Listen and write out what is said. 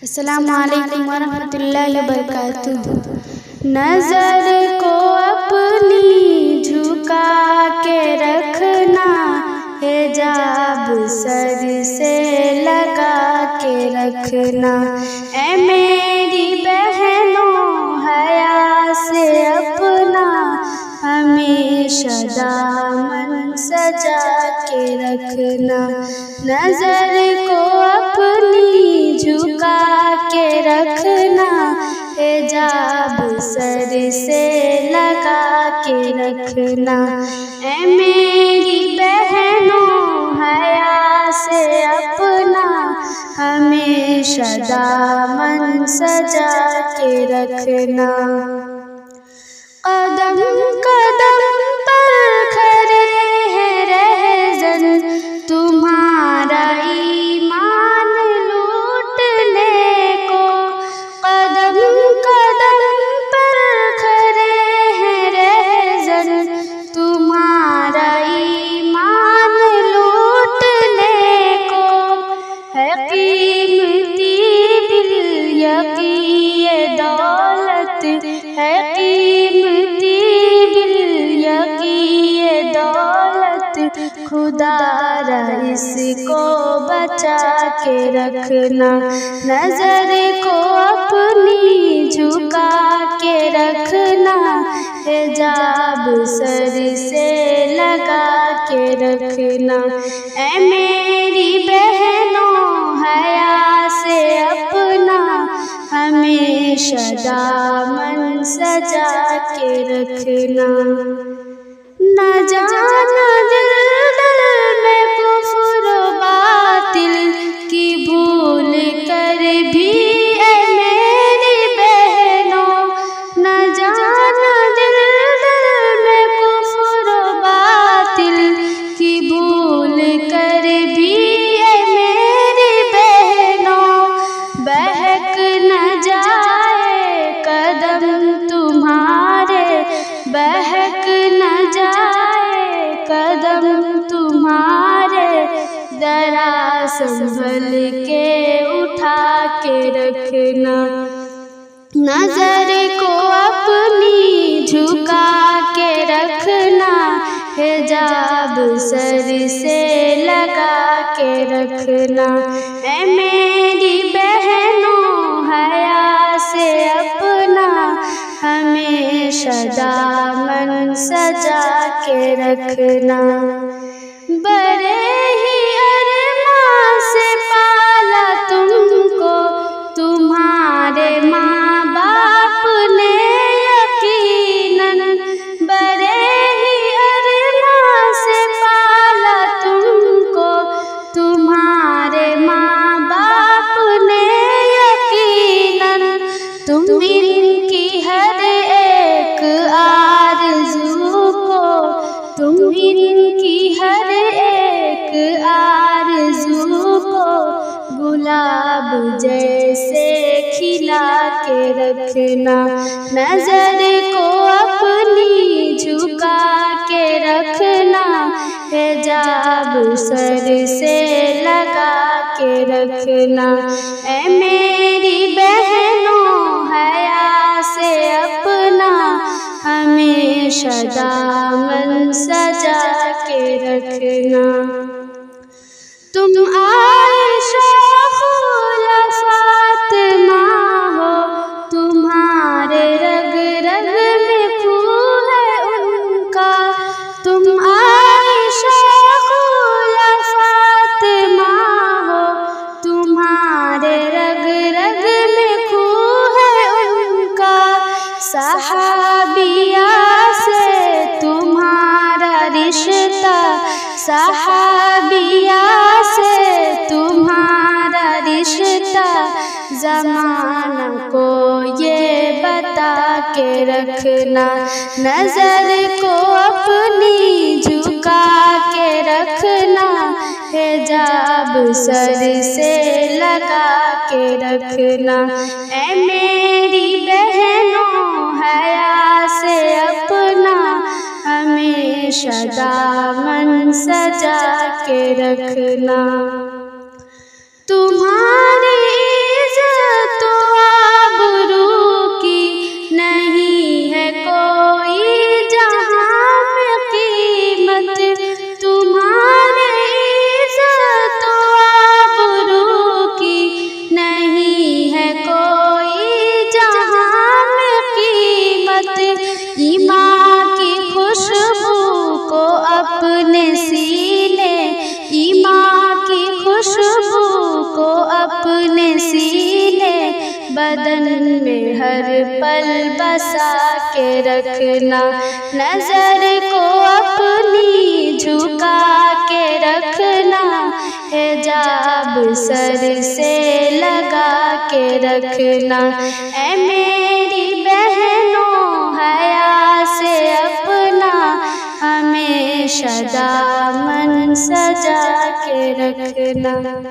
अस्सलामु अलैकुम वरहमतुल्लाहि वबरकातुहू। नज़र को अपनी झुका के रखना, हिजाब सर से लगा के रखना। ऐ मेरी बहनों हया से अपना हमेशा दामन सजा के रखना। नज़र को अपनी झुका के रखना, हिजाब सर से लगा के रखना। ऐ मेरी बहनों हया से अपना हमेशा दामन सजा के रखना। कदम कदम पर खड़े हैं रहज़न, तुम्हारा ईमान लूटने को। कदम कदम पर खड़े हैं रहज़न, तुम्हारा ईमान लूटने को। है कीमती दिल यकी ये दौलत, है कीमती दिल यकी ये दौलत। खुदारा इसको बचा के रखना। नज़र को अपनी झुका के रखना, हिजाब सर से लगा के रखना। ऐ मेरी बहनों हया से अपना हमेशा दामन सजा के रखना। न जाना दिल में कुफ्र बातिल की भूल कर भी, ऐ मेरी बहनों न जाना दिल में कुफ्र बातिल की भूल कर भी, ऐ मेरी बहनों बहक न जाए कदम तुम्हारे, बहक न जाए कदम तुम्हारे। जरा संभल के उठा के रखना। नज़र को अपनी झुका के रखना, हिजाब सर से लगा के रखना। ऐ मेरी बहनों हया से अपना हमेशा दामन सजा के रखना। बड़े ही अरमां से पाला तुमको तुम्हारे माँ बाप ने यकीनन। बड़े ही अरमां से पाला तुमको तुम्हारे माँ बाप ने यकीनन। तुम इनकी हर एक आरज़ू को, तुम इनकी हर एक आरज़ू को गुलाब जैसे खिला के रखना। नज़र को अपनी झुका के रखना, हिजाब सर से लगा के रखना। ऐ मेरी बहनों हया से अपना हमेशा दामन सजा के रखना। तुम आयशा खुलफा फातिमा हो, तुम्हारे रग रग में खून है उनका। तुम आयशा खुलफा फातिमा हो, तुम्हारे रग रग में खून है उनका। सहाबिया से तुम्हारा रिश्ता, सहाबिया से तुम्हारा रिश्ता। ज़माना को ये बता के रखना। नज़र को अपनी झुका के रखना, हिजाब सर से लगा के रखना। ऐ मेरी बहनों हया से अपना हमेशा दामन सजा के रखना। तुम्हारी इज़्ज़त अपने सीने बदन में हर पल बसा के रखना, नजर को अपनी झुका के रखना, हिजाब सर से लगा के रखना। ऐ मेरी बहनों हया से अपना हमेशा दामन सजा के रखना।